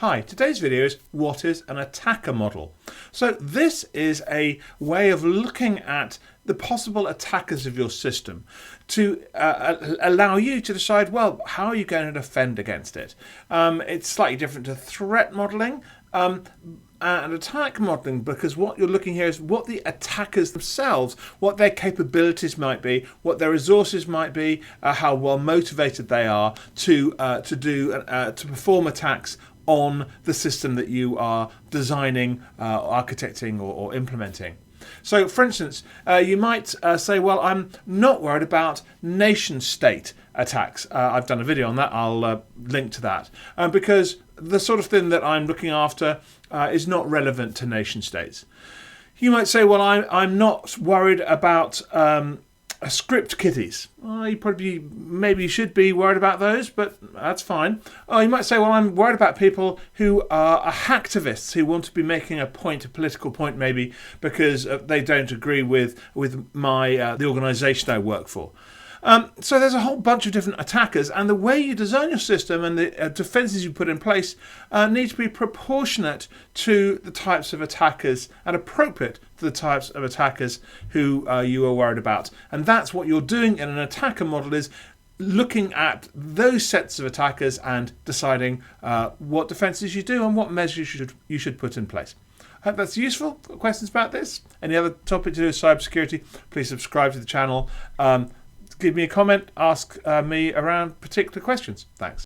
Hi, today's video is what is an attacker model? So this is a way of looking at the possible attackers of your system to allow you to decide, well, how are you going to defend against it? It's slightly different to threat modeling and attack modeling, because what you're looking here is what the attackers themselves, what their capabilities might be, what their resources might be, how well motivated they are to perform attacks on the system that you are designing, architecting or implementing. So for instance, you might say, well, I'm not worried about nation state attacks. I've done a video on that. I'll link to that because the sort of thing that I'm looking after is not relevant to nation states. You might say, well, I'm not worried about script kiddies. Maybe you should be worried about those, but that's fine. You might say, well, I'm worried about people who are hacktivists, who want to be making a political point maybe, because they don't agree with the organisation I work for. So there's a whole bunch of different attackers, and the way you design your system and the defences you put in place need to be proportionate to the types of attackers and appropriate to the types of attackers who you are worried about. And that's what you're doing in an attacker model, is looking at those sets of attackers and deciding what defences you do and what measures you should put in place. I hope that's useful. Got questions about this? Any other topic to do with cybersecurity? Please subscribe to the channel. Give me a comment, ask me around particular questions. Thanks.